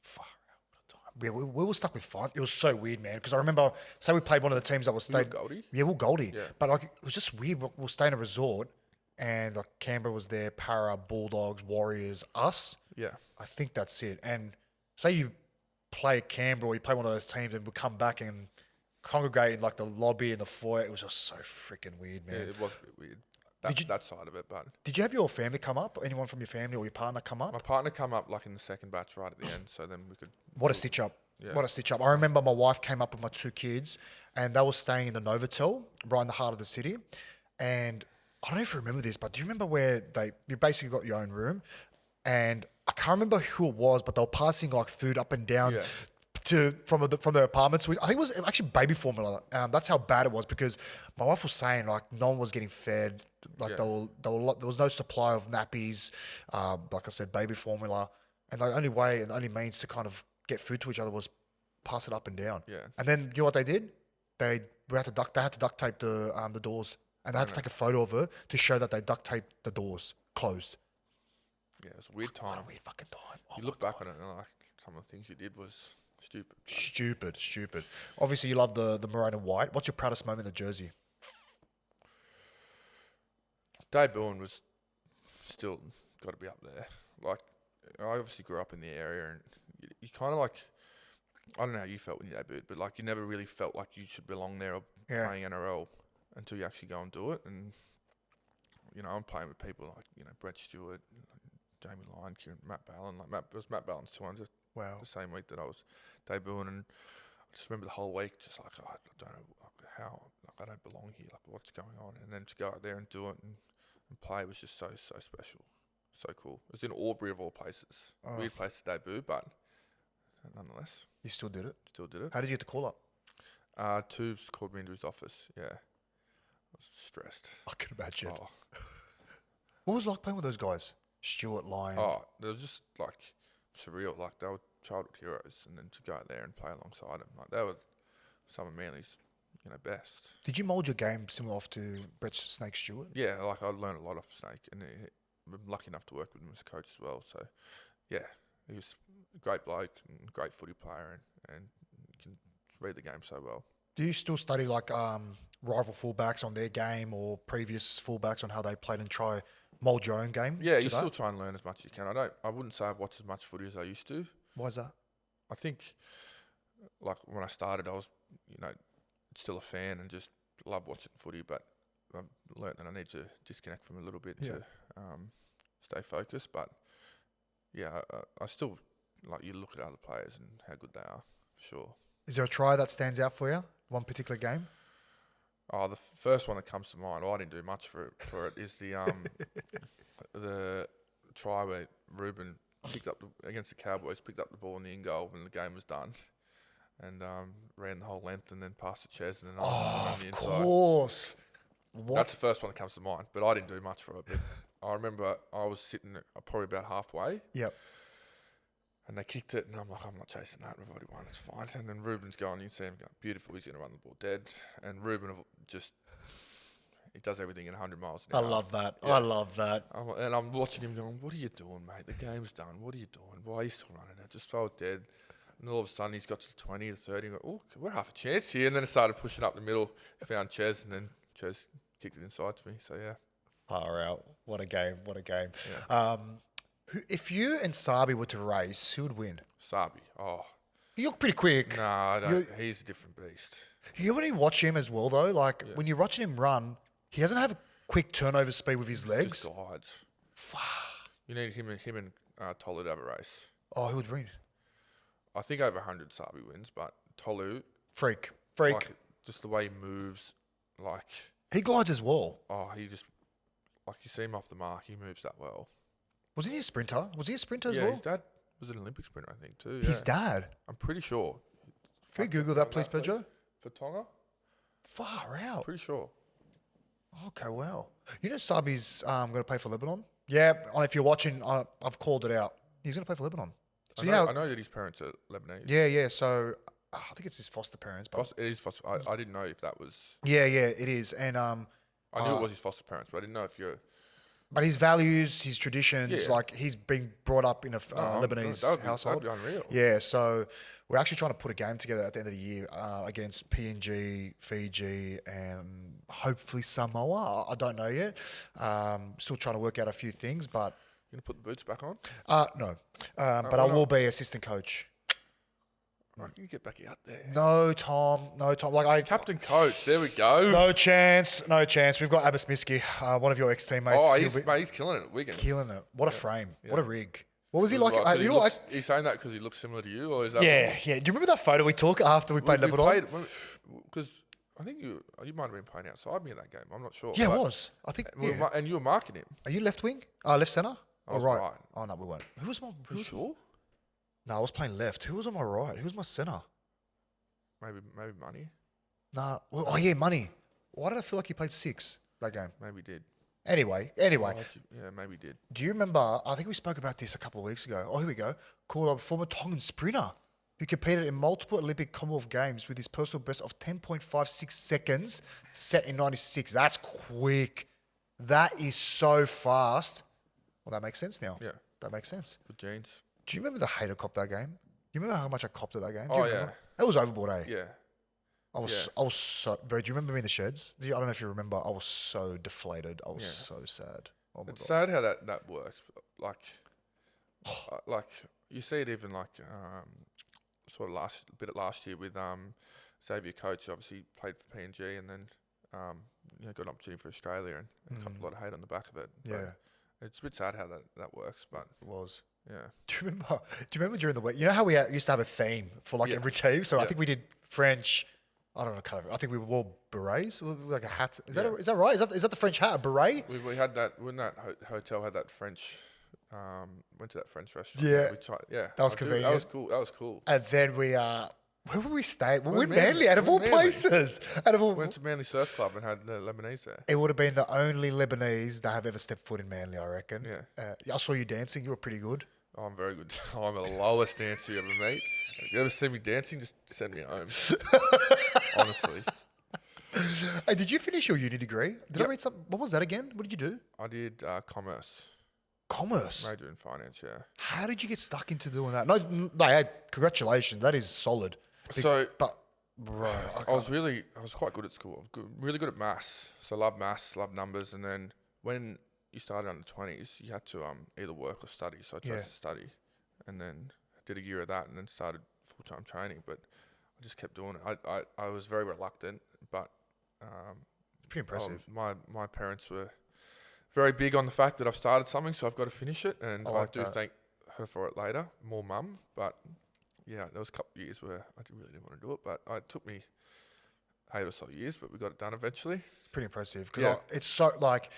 Far out. Yeah, we were stuck with 5. It was so weird, man. Because I remember, say we played one of the teams that was stayed. Goldie? Yeah, we were Goldie. Yeah. But it was just weird. We'll stay in a resort, and Canberra was there, Para, Bulldogs, Warriors, us. Yeah. I think that's it. And say you play Canberra or you play one of those teams, and we come back and congregate in the lobby and the foyer. It was just so freaking weird, man. Yeah, it was a bit weird. That side of it, but did you have your family come up? Anyone from your family or your partner come up? my partner come up in the second batch right at the end, so then we could. What a stitch up! Yeah. What a stitch up! I remember my wife came up with my 2 kids, and they were staying in the Novotel, right in the heart of the city. And I don't know if you remember this, but do you remember where you basically got your own room, and I can't remember who it was, but they were passing food up and down. Yeah. From the apartments. I think it was actually baby formula. That's how bad it was, because my wife was saying no one was getting fed. There was no supply of nappies. Like I said, baby formula, and the only way and the only means to kind of get food to each other was pass it up and down. Yeah. And then you know what they did? They had to duct tape the doors, and they had to take a photo of it to show that they duct taped the doors closed. Yeah, it was a weird time. What a weird fucking time. You look back on it and some of the things you did was stupid. Stupid. Obviously, you love the maroon and white. What's your proudest moment in the jersey? Debuting was still got to be up there. I obviously grew up in the area, and you kind of I don't know how you felt when you debuted, but you never really felt like you should belong there or playing NRL until you actually go and do it. And I'm playing with people like Brett Stewart, Jamie Lyon, Matt Ballon. It was Matt Ballon's 200. Wow. The same week that I was debuting, and I just remember the whole week just I don't know how I don't belong here, what's going on. And then to go out there and do it and play was just so special, so cool. It was in Albury of all places. Weird place to debut, but nonetheless. You still did it? Still did it. How did you get the call up? Tubes called me into his office. Yeah, I was stressed. I can imagine. Oh, What was it like playing with those guys? Stuart, Lyon. it was just like surreal. Like they were childhood heroes, and then to go out there and play alongside them, like they were some of Manly's, best. Did you mould your game similar off to Brett Snake Stewart? Yeah, like I learned a lot off Snake, and I'm lucky enough to work with him as a coach as well. So, yeah, he was a great bloke and great footy player, and can read the game so well. Do you still study like rival fullbacks on their game or previous fullbacks on how they played and try mould your own game? Yeah, you still try and learn as much as you can. I wouldn't say I've watched as much footy as I used to. Why is that? I think, like when I started, I was, still a fan and just love watching footy, but I've learnt that I need to disconnect from it a little bit to stay focused. But yeah, I still like you look at other players and how good they are, for sure. Is there a try that stands out for you? One particular game? Oh, the first one that comes to mind, I didn't do much for it, is the the try where Ruben picked up against the Cowboys, picked up the ball in the in goal when the game was done, and ran the whole length and then passed to Ches and then on the inside. Of course. What? That's the first one that comes to mind, but I didn't do much for it. But I remember I was sitting probably about halfway. Yep. And they kicked it, and I'm like, I'm not chasing that. We've already won. It's fine. And then Ruben's going, you see him going, beautiful. He's going to run the ball dead. And Ruben he does everything in 100 miles an hour. I love that. Yeah. I love that. And I'm watching him going, what are you doing, mate? The game's done. What are you doing? Why are you still running it? Just throw it dead. And all of a sudden, he's got to the 20 or 30. And go, oh, we're half a chance here. And then it started pushing up the middle. Found Ches, and then Ches kicked it inside to me. So, yeah. Far out. What a game. What a game. Yeah. If you and Sabi were to race, who would win? Sabi. Oh. You look pretty quick. No, I don't. He's a different beast. You when you watch him as well, though, like when you're watching him run, he doesn't have a quick turnover speed with his legs. Just glides. You need him and Tolu to have a race. Oh, who would win? I think over 100 Sabi wins, but Tolu, Freak. like, just the way he moves, like... He glides as well. Oh, he just... Like, you see him off the mark, he moves that well. Wasn't he a sprinter? Was he a sprinter as Yeah, well? his dad was an Olympic sprinter, I think, too. His dad? I'm pretty sure. Can you Google that, please, Pedro? For Tonga? Far out. Pretty sure. Okay, well. You know Sabi's going to play for Lebanon? Yeah, if you're watching, I've called it out. He's going to play for Lebanon. So I know that his parents are Lebanese. Yeah. So I think it's his foster parents. But It is foster. I didn't know if that was... Yeah, it is. And I knew it was his foster parents, but I didn't know if you're... But his values, his traditions, like he's been brought up in a Lebanese household. That'd be unreal. Yeah, so we're actually trying to put a game together at the end of the year against PNG, Fiji, and hopefully Samoa. I don't know yet. Still trying to work out a few things, but... You going to put the boots back on? No. But I will be assistant coach. I can get back out there. No, Tom. Like Captain coach, there we go. No chance. We've got Abbas Miski, one of your ex-teammates. Oh, he's killing it at Wigan. Killing it. What a frame. Yeah. What a rig. What was he like? He's saying that because he looks similar to you, or is that? Yeah. Do you remember that photo we took after we played Lebanon? Because I think you might have been playing outside me in that game. I'm not sure. Yeah, it was. I think. Yeah. And you were marking him. Are you left wing? Left centre? Oh, right. Oh no, we weren't. Who was my? Are you sure? No, I was playing left. Who was on my right? Who was my centre? Maybe Money. Nah. Well, oh yeah, Money. Why did I feel like he played 6 that game? Maybe he did. Anyway. Yeah, maybe he did. Do you remember? I think we spoke about this a couple of weeks ago. Oh, here we go. Called a former Tongan sprinter who competed in multiple Olympic Commonwealth Games with his personal best of 10.56 seconds set in 96. That's quick. That is so fast. Well, that makes sense now. Yeah. That makes sense. Good genes. Do you remember the hater cop that game? You remember how much I copped at that game? Oh, yeah. That was overboard, eh? Yeah. I was so... Bro, do you remember me in the sheds? I don't know if you remember. I was so deflated. I was so sad. Oh my it's God. sad how that works. Like you see it even like sort of last year with Xavier Coates, obviously played for PNG and then got an opportunity for Australia and got a lot of hate on the back of it. But Yeah. it's a bit sad how that works, but It was. yeah. Do you remember during the week? You know how we used to have a theme for like every team? So I think we did French. I don't know, kind of. I think we wore berets, like a hat. Is that right? Is that the French hat, a beret? We had that when that hotel had that French. Went to that French restaurant. Yeah. We tried, yeah. That was convenient. That was cool. And then we Where were we staying? Well, We're we're in Manly. Manly, out of We're all in Manly. places. Out of all, Went to Manly Surf Club and had the Lebanese there. it would have been the only Lebanese that have ever stepped foot in Manly, I reckon. Yeah. I saw you dancing. You were pretty good. Oh, I'm very good. I'm the lowest dancer you ever meet. If you ever see me dancing, just send me home. Honestly. Hey, did you finish your uni degree? Did I Yep. read something? What was that again? What did you do? I did commerce. Commerce. Major in finance, yeah. How did you get stuck into doing that? No, hey, congratulations. That is solid. So But, bro, I was quite good at school. Really good at maths. So loved numbers. And then when you started under 20s, you had to either work or study. So I chose to study, and then did a year of that, and then started full-time training. But I just kept doing it. I was very reluctant, but pretty impressive. my parents were very big on the fact that I've started something, so I've got to finish it, and I like do that. thank her for it later. More mum, but yeah, there was a couple of years where I really didn't want to do it, but it took me 8 or so years, but we got it done eventually. It's pretty impressive because Yeah. it's so like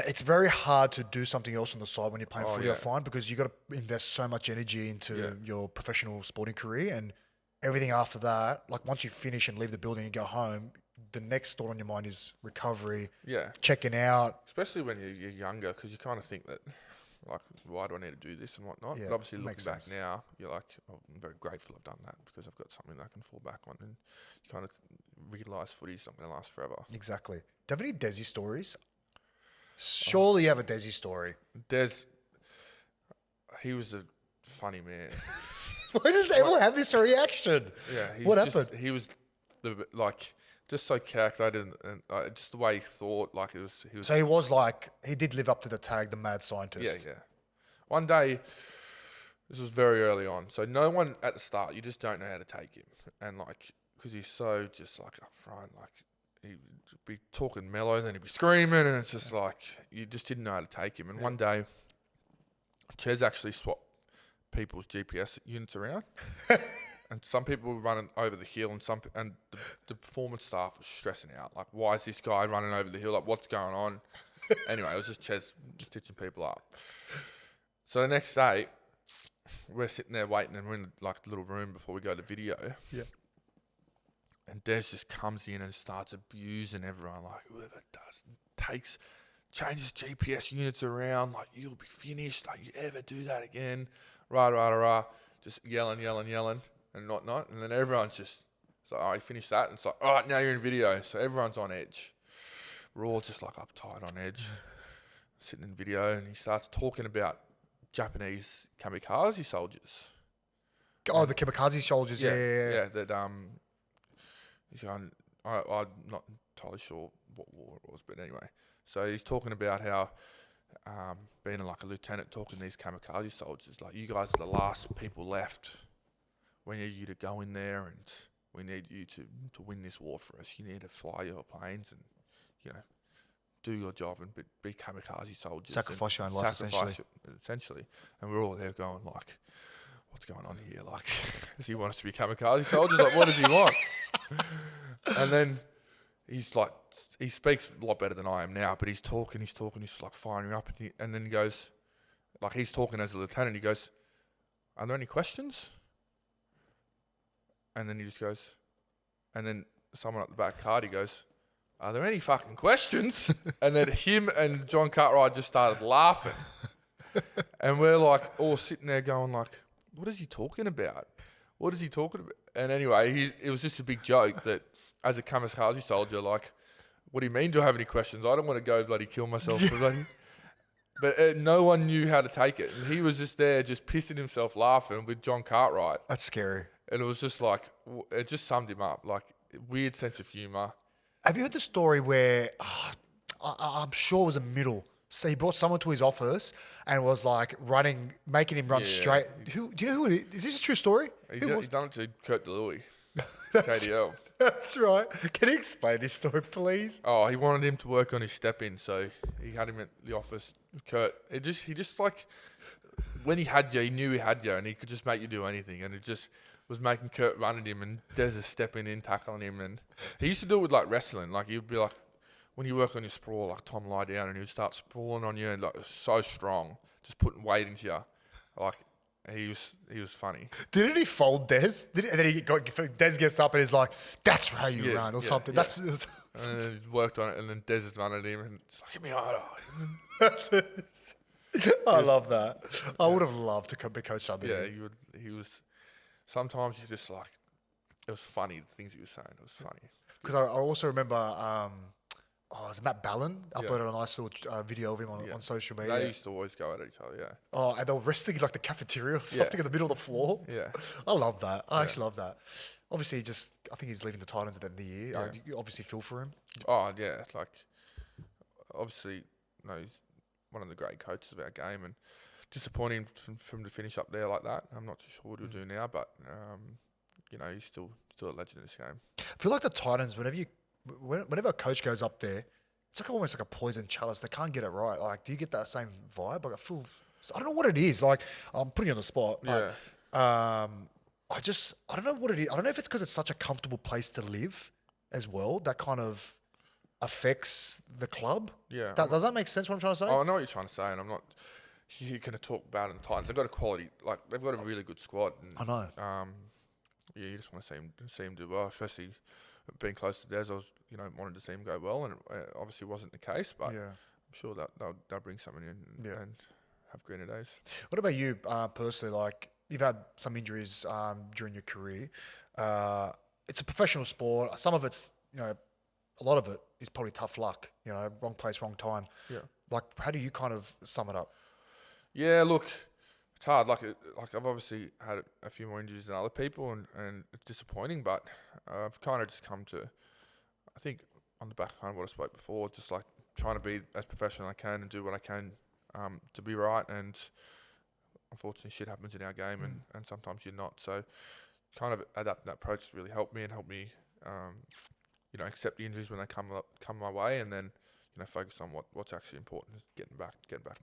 it's very hard to do something else on the side when you're playing footy. I yeah. find because you got to invest so much energy into Yeah. your professional sporting career, and everything after that. Like once you finish and leave the building and go home, the next thought on your mind is recovery, Yeah, checking out. especially when you're younger, because you kind of think that, like, why do I need to do this and whatnot? Yeah, But obviously, makes looking back sense. now, you're like, oh, I'm very grateful I've done that because I've got something that I can fall back on, and you kind of realise footy's not going to last forever. Exactly. Do you have any Desi stories? Surely you have a Desi story. Des, he was a funny man. Why does everyone have this reaction? Yeah, What happened? He was just so calculated, and just the way he thought. Like he was. So he was like, he did live up to the tag, the mad scientist. Yeah. One day, this was very early on, so no one at the start, you just don't know how to take him, and like because he's so just like up front, like he'd be talking mellow, then he'd be screaming, and it's just like you just didn't know how to take him. And one day, Ches actually swapped people's GPS units around. And some people were running over the hill, and the performance staff was stressing out. Like, why is this guy running over the hill? Like, what's going on? Anyway, it was just Ches stitching people up. So the next day, we're sitting there waiting, and we're in like the little room before we go to video. Yeah. And Des just comes in and starts abusing everyone. Like, whoever changes GPS units around, like, you'll be finished. Like, you ever do that again? Rah. Just yelling. And whatnot, and then everyone's just it's like, oh, you finished that, and it's like, all right, now you're in video, so everyone's on edge. We're all just like uptight on edge, sitting in video, and he starts talking about Japanese kamikaze soldiers. Oh, the kamikaze soldiers. Yeah. That he's going. I'm not entirely sure what war it was, but anyway, so he's talking about how. Being like a lieutenant, talking to these kamikaze soldiers, like, you guys are the last people left. We need you to go in there, and we need you to win this war for us. You need to fly your planes and, do your job and be kamikaze soldiers. Sacrifice your own life, essentially. And we're all there going like, what's going on here? Like, does he want us to be kamikaze soldiers? Like, what does he want? And then he's like, he speaks a lot better than I am now, but he's talking, he's like firing up, and then he goes, like, he's talking as a lieutenant, he goes, are there any questions? And then he just goes, and then someone at the back card, he goes, are there any fucking questions? And then him and John Cartwright just started laughing. And we're like all sitting there going like, what is he talking about? What is he talking about? And anyway, it was just a big joke that as a kamikaze soldier, like, what do you mean, do I have any questions? I don't want to go bloody kill myself. But no one knew how to take it. And he was just there just pissing himself laughing with John Cartwright. That's scary. And it was just like, it just summed him up. Like, weird sense of humour. Have you heard the story where, I'm sure it was a middle. So he brought someone to his office and was like making him run straight. Do you know who it is? Is this a true story? He done it to Kurt DeLuey, KDL. That's right. Can you explain this story, please? Oh, he wanted him to work on his step in, so he had him at the office. Kurt, he just like, when he had you, he knew he had you, and he could just make you do anything, and it just was making Kurt run at him, and Des is stepping in, tackling him, and he used to do it with like wrestling. Like, he'd be like, when you work on your sprawl, like Tom lie down, and he would start sprawling on you, and like so strong, just putting weight into you. Like, he was funny. Didn't he fold Des? And then Des gets up and he's like, "That's how you run," or something. Yeah. That's And then he worked on it, and then Des has run at him, and it's like, hit me harder. I love that. I would have loved to be coached under Yeah, him. he was. Sometimes you just like, it was funny, the things he was saying. It was funny. Because I also remember, was it Matt Ballon uploaded a nice little video of him on social media. They used to always go at each other, yeah. Oh, and they were resting in like the cafeteria or something in the middle of the floor. Yeah. I love that. I actually love that. Obviously, I think he's leaving the Titans at the end of the year. Yeah. You obviously feel for him. Oh, yeah. Like, obviously, he's one of the great coaches of our game, and disappointing for him to finish up there like that. I'm not too sure what he'll do now, but, he's still a legend in this game. I feel like the Titans, whenever a coach goes up there, it's like almost like a poison chalice. They can't get it right. Like, do you get that same vibe? Like, I don't know what it is. Like, I'm putting you on the spot. Yeah. I don't know what it is. I don't know if it's because it's such a comfortable place to live as well that kind of affects the club. Yeah. Does that make sense what I'm trying to say? Oh, I know what you're trying to say, and I'm not here going to talk bad on the Titans. They've got a quality, like, they've got a really good squad. And, I know. You just want to see him do well, especially being close to Des. I was, wanted to see him go well, and it obviously wasn't the case, but I'm sure that they'll bring something in and have greener days. What about you personally? Like, you've had some injuries during your career. It's a professional sport. Some of it's, a lot of it is probably tough luck. Wrong place, wrong time. Yeah. Like, how do you kind of sum it up? Yeah, look, it's hard. Like I've obviously had a few more injuries than other people, and it's disappointing. But I've kind of just come to, I think, on the back of what I spoke before, just like trying to be as professional as I can and do what I can to be right. And unfortunately, shit happens in our game, and sometimes you're not. So, kind of adapting that approach has really helped me accept the injuries when they come my way, and then focus on what's actually important, is getting back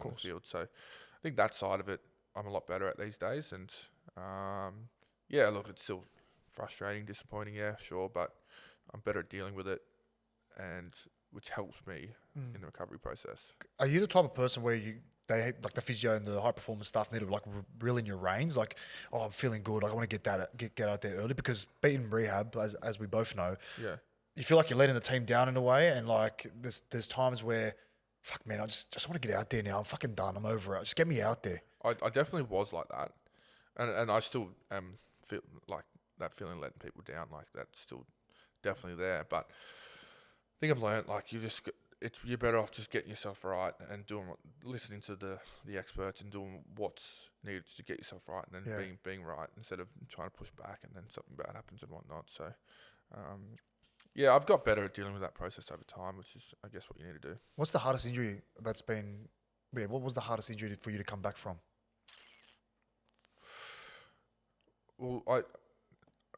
on the field. So, I think that side of it, I'm a lot better at these days. And look, it's still frustrating, disappointing, sure, but I'm better at dealing with it, and which helps me in the recovery process. Are you the type of person where like the physio and the high performance stuff need to like reel in your reins? Like, oh, I'm feeling good. Like, I want to get out there early, because being rehab, as we both know, you feel like you're letting the team down in a way, and like there's times where, fuck man, I just want to get out there now. I'm fucking done. I'm over it. Just get me out there. I definitely was like that, and I still feel like that feeling letting people down. Like, that's still definitely there. But I think I've learned, like, you're better off just getting yourself right and listening to the experts and doing what's needed to get yourself right, and then being right, instead of trying to push back and then something bad happens and whatnot. So, I've got better at dealing with that process over time, which is, I guess, what you need to do. What's the hardest injury that's been? Yeah, what was the hardest injury for you to come back from? Well,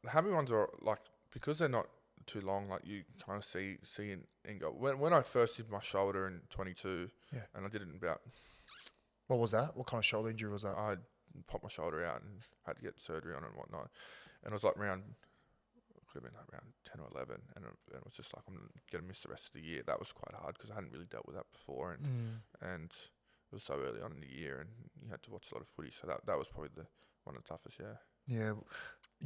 the hammy ones are like, because they're not too long, like, you kind of see and go. When I first did my shoulder in 22, and I did it in about. What was that? What kind of shoulder injury was that? I popped my shoulder out and had to get surgery on it and whatnot, and it was like could have been like around 10 or 11, and it was just like, I'm going to miss the rest of the year. That was quite hard, because I hadn't really dealt with that before, and it was so early on in the year, and you had to watch a lot of footy, so that was probably one of the toughest, Yeah.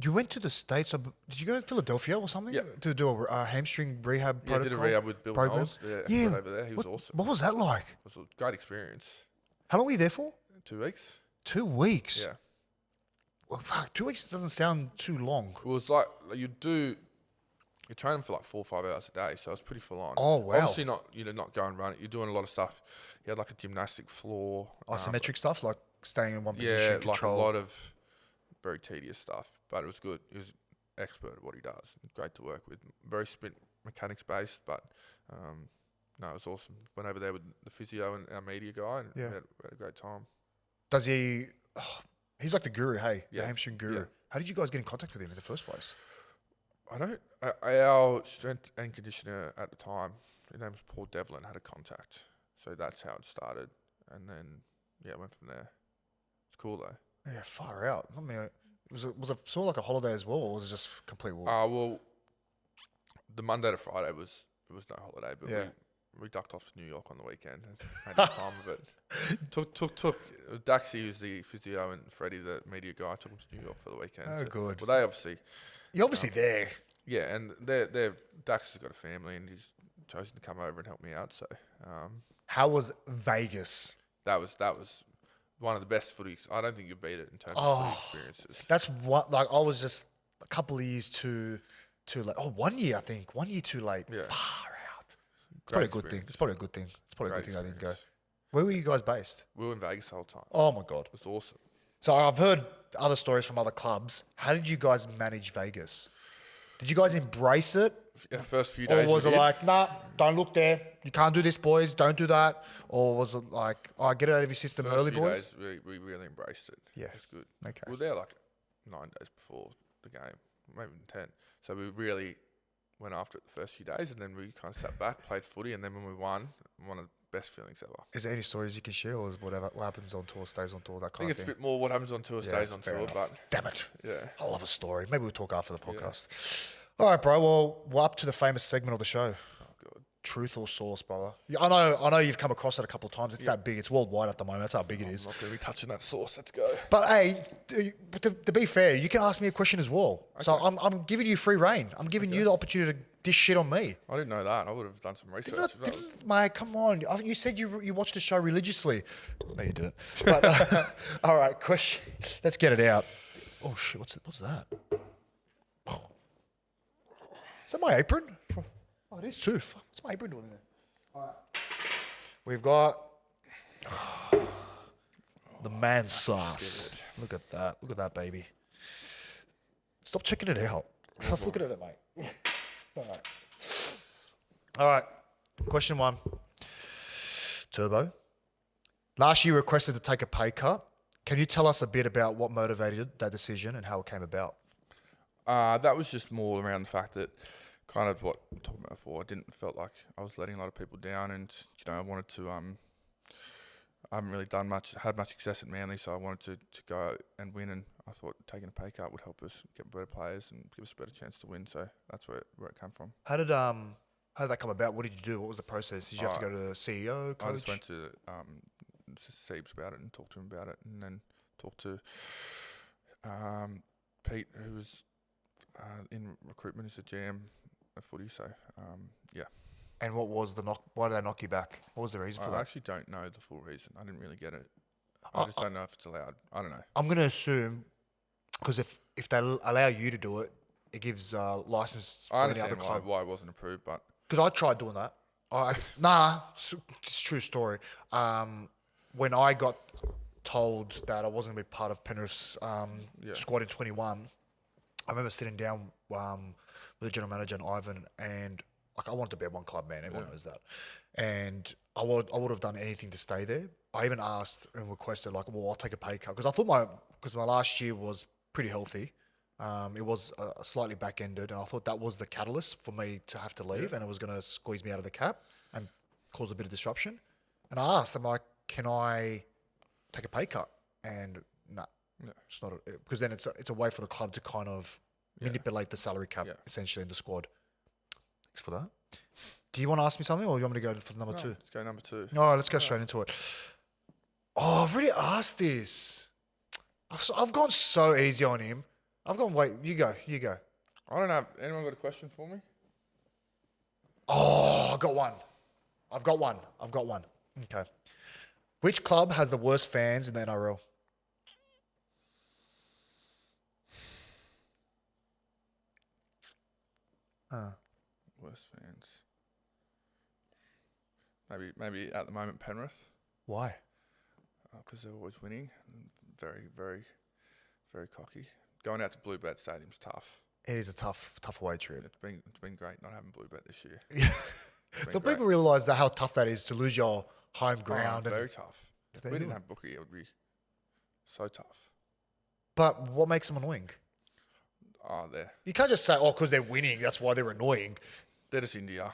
You went to the States. Did you go to Philadelphia or something? Yeah. To do a hamstring rehab protocol? I did a rehab with Bill Knowles. Yeah. Right over there. He was awesome. What was that like? It was a great experience. How long were you there for? 2 weeks. 2 weeks? Yeah. Well, fuck, 2 weeks doesn't sound too long. It was like, you're training for like 4 or 5 hours a day, so it was pretty full on. Oh, wow. Obviously not go and run it. You're doing a lot of stuff. You had like a gymnastic floor. Isometric stuff, like staying in one position, control. Like a lot of very tedious stuff, but it was good. He was expert at what he does. Great to work with. Very sprint mechanics based, but it was awesome. Went over there with the physio and our media guy, and we had a great time. Does he? Oh, he's like the guru, hey, the Yeah. hamstring guru. Yeah. How did you guys get in contact with him in the first place? I don't. Our strength and conditioner at the time, his name was Paul Devlin, had a contact, so that's how it started, and then it went from there. It's cool though. Yeah, far out. I mean, was it sort of like a holiday as well, or was it just complete walk? Well, the Monday to Friday was no holiday, but we ducked off to New York on the weekend and made the time of it. Took Daxie, who's the physio, and Freddie, the media guy, took them to New York for the weekend. Oh, good. Well, they obviously... You're obviously there. Yeah, and Dax has got a family and he's chosen to come over and help me out. So How was Vegas? that was one of the best footy. I don't think you beat it in terms of footy experiences. That's what, like, I was just a couple of years too late. Oh, 1 year, I think. 1 year too late. Yeah. Far out. It's probably a good thing. It's probably a good thing. It's probably a Great good thing I didn't go. experience. Where were you guys based? We were in Vegas the whole time. Oh, my God. It was awesome. So I've heard other stories from other clubs. How did you guys manage Vegas? Did you guys embrace it? Yeah, first few Or days. was it like, nah, don't look there. You can't do this, boys. Don't do that. Or was it like, oh, get it out of your system first early, few boys? days, we really embraced it. Yeah. It was good. Okay. We were there like 9 days before the game, maybe even 10. So we really went after it the first few days, and then we kind of sat back, played footy, and then when we won, one of the best feelings ever. Is there any stories you can share, or is what happens on tour stays on tour, that I kind think of it's a thing? bit more what happens on tour stays on fair tour, enough. but Damn it. yeah. I love a story. Maybe we'll talk after the podcast. All right, bro. Well, we're up to the famous segment of the show. Oh, God. Truth or sauce, brother. Yeah, I know you've come across it a couple of times. It's that big. It's worldwide at the moment. That's how big it is. I'm not going to be touching that sauce. Let's go. But hey, to be fair, you can ask me a question as well. So I'm giving you free reign. I'm giving you the opportunity to dish shit on me. I didn't know that. I would have done some research. Mate, come on. You said you watched the show religiously. No, you didn't. But, all right, question. Let's get it out. Oh, shit. What's that? Oh. Is that my apron? Oh, it is too. Fuck, what's my apron doing there? All right. We've got the man sauce. Look at that. Look at that, baby. Stop checking it out. Stop looking at it, mate. All right. Question 1. Turbo. Last year, you requested to take a pay cut. Can you tell us a bit about what motivated that decision and how it came about? That was just more around the fact that kind of what I'm talking about before. Felt like I was letting a lot of people down, and I wanted to. I haven't really had much success at Manly, so I wanted to go and win. And I thought taking a pay cut would help us get better players and give us a better chance to win. So that's where it came from. How did that come about? What did you do? What was the process? Did you have to go to the CEO, coach? I just went to Saab's about it and talked to him about it, and then talked to Pete, who was in recruitment as a GM of footy. So yeah. And what was the knock? Why did they knock you back? What was the reason for that? I actually don't know the full reason. I didn't really get it. I just don't know if it's allowed. I don't know. I'm going to assume, because if they allow you to do it, it gives license for I any other understand club. why it wasn't approved, but Because I tried doing that. It's a true story. When I got told that I wasn't going to be part of Penrith's squad in 21, I remember sitting down with the general manager and Ivan, and like I wanted to be at one club, man. Everyone knows that. And I would have done anything to stay there. I even asked and requested, like, well, I'll take a pay cut. Because I thought my last year was pretty healthy. It was slightly back-ended, and I thought that was the catalyst for me to have to leave, and it was going to squeeze me out of the cap and cause a bit of disruption. And I asked, I'm like, can I take a pay cut? And no, it's not. Because then it's a way for the club to kind of manipulate the salary cap essentially in the squad. Thanks for that. Do you want to ask me something, or you want me to go for number 2? Let's go number 2. All right, let's go straight into it. Oh, I've already asked this. I've gone so easy on him. Wait, you go. I don't know. Anyone got a question for me? Oh, I've got one. Okay. Which club has the worst fans in the NRL? Worst fans. Maybe at the moment Penrith. Why? Because they're always winning. Very, very, very cocky. Going out to Bluebird Stadium's tough. It is a tough away trip. It's been great not having Bluebird this year. Do people realise how tough that is to lose your home ground? Very tough. If we didn't have Bookie, it would be so tough. But what makes them annoying? You can't just say, because they're winning, that's why they're annoying. They're just India.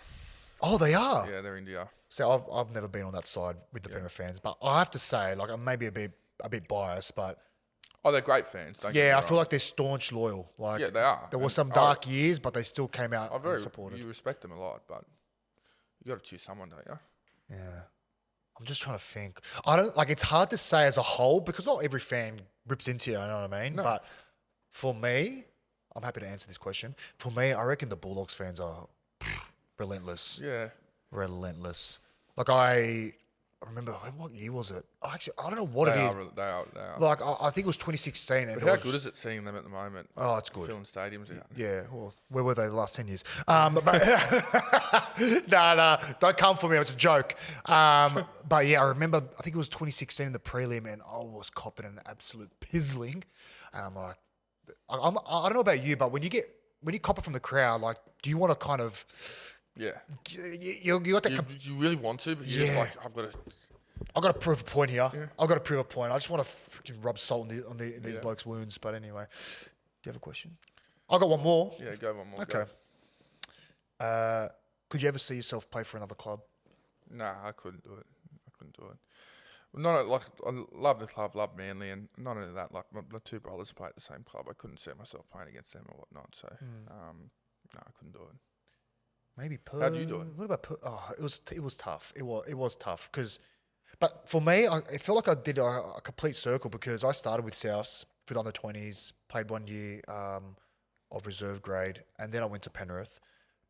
Oh, they are? Yeah, they're India. So I've never been on that side with the Penrith fans, but I have to say, like, I'm maybe a bit biased, but they're great fans. Don't get me I wrong. feel like there staunch loyal. Like, they are. There were some dark years, but they still came out and supported. You respect them a lot, but You got to choose someone, don't you? Yeah. I'm just trying to think. I don't like. It's hard to say as a whole because not every fan rips into you. You know what I mean? No. But for me, I'm happy to answer this question. For me, I reckon the Bulldogs fans are relentless. Yeah. Relentless. Like I remember, what year was it? Actually, I don't know what it is. They are. Like I think it was 2016. And But how good is it seeing them at the moment? Oh, it's good. Filling stadiums out. Yeah, well, where were they the last 10 years? But no, don't come for me. It's a joke. But yeah, I remember, I think it was 2016 in the prelim, and I was copping an absolute pizzling. And I'm like, I don't know about you, but when you cop it from the crowd, like, do you want to kind of, Yeah. you got that, You really want to, but you're just like, I've got to prove a point here. Yeah. I've got to prove a point. I just want to rub salt in these blokes' wounds. But anyway, do you have a question? I got one more. Yeah, go one more. Okay. Could you ever see yourself play for another club? Nah, I couldn't do it. Not like I love the club, love Manly, and not only that, like my two brothers play at the same club. I couldn't see myself playing against them or whatnot. So, no, I couldn't do it. Maybe Perth. How'd you do it? What about Perth? Oh, it was tough. It was tough but for me, it felt like I did a complete circle because I started with Souths for the under-20s, played 1 year of reserve grade, and then I went to Penrith.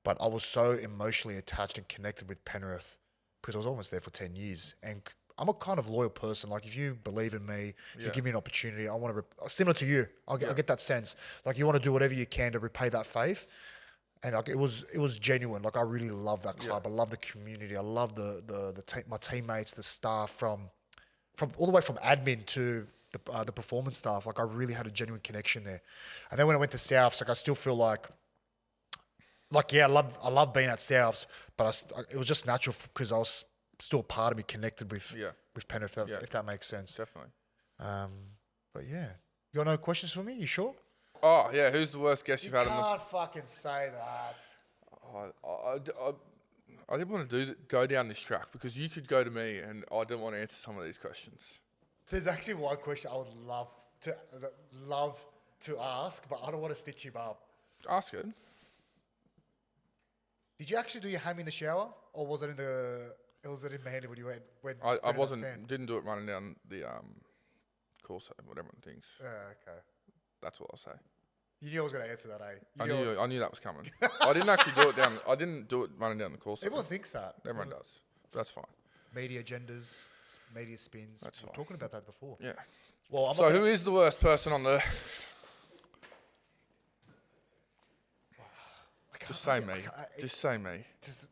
But I was so emotionally attached and connected with Penrith because I was almost there for 10 years. And I'm a kind of loyal person. Like, if you believe in me, if you give me an opportunity, I want to, similar to you, I get that sense. Like, you want to do whatever you can to repay that faith. And like, it was genuine. Like, I really love that club. I love the community. I love my teammates, the staff, from all the way from admin to the performance staff. Like, I really had a genuine connection there. And then when I went to Souths, like, I still feel like I love being at Souths, but it was just natural because I was still part of me connected with Penrith, if that makes sense. Definitely. But yeah, you got no questions for me? You sure? Oh yeah, who's the worst guest you've had? You can't fucking say that. I didn't want to go down this track because you could go to me, and I didn't want to answer some of these questions. There's actually one question I would love to ask, but I don't want to stitch him up. Ask it. Did you actually do your ham in the shower, or was it in Manly when you went? I didn't do it running down the course, whatever things. Okay. That's what I'll say. You knew I was going to answer that, eh? I knew that was coming. I didn't actually do it down. I didn't do it running down the course. Everyone thinks that. Everyone does. That's fine. Media agendas, media spins. That's fine. We were talking about that before. Yeah. Well, who is the worst person on the? Just say me. Just say me.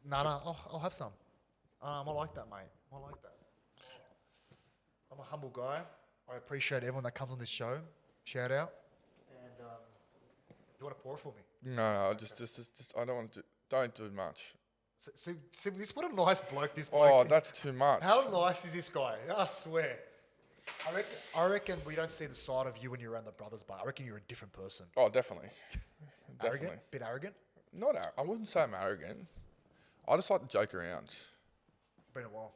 No. I'll have some. I like that, mate. I like that. I'm a humble guy. I appreciate everyone that comes on this show. Shout out. And you want to pour it for me? No. Just. I don't want to. Don't do much. So what a nice bloke this bloke. Oh, that's too much. How nice is this guy? I swear. I reckon we don't see the side of you when you're around the brothers bar. I reckon you're a different person. Oh, definitely. Arrogant? Bit arrogant? I wouldn't say I'm arrogant. I just like to joke around. Been a while.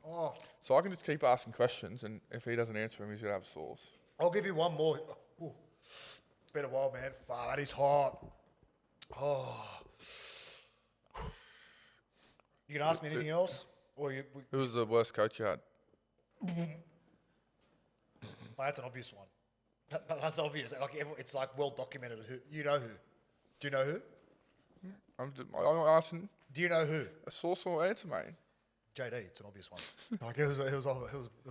Oh. So I can just keep asking questions, and if he doesn't answer them, he's going to have sauce. I'll give you one more. Ooh. It's been a while, man. Fuck, that is hot. Oh. You can ask me anything else? Who was the worst coach you had? That's an obvious one. That's obvious. It's like well documented. You know who? Do you know who? I'm asking. Do you know who? A sauce or answer, mate. JD. It's an obvious one. Like it was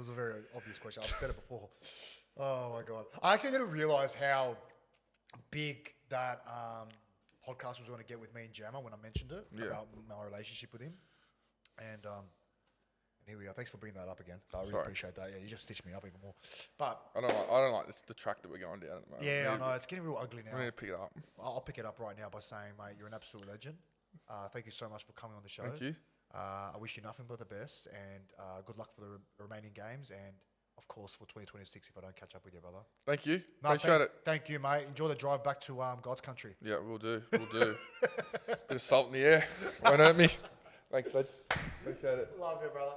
a very obvious question. I've said it before. Oh my god! I actually didn't realize how big that podcast was going to get with me and Jammer when I mentioned it about my relationship with him. And here we are. Thanks for bringing that up again. I really appreciate that. Yeah, you just stitched me up even more. But I don't like the track that we're going down at the moment. Yeah, I know. It's getting real ugly now. We need to pick it up. I'll pick it up right now by saying, mate, you're an absolute legend. Thank you so much for coming on the show. Thank you. I wish you nothing but the best, and good luck for the remaining games, and of course for 2026 if I don't catch up with you, brother. Thank you. Appreciate it. Thank you, mate. Enjoy the drive back to God's country. Yeah, we'll do. Bit of salt in the air. Won't hurt me. Thanks, Ed. Appreciate it. Love you, brother.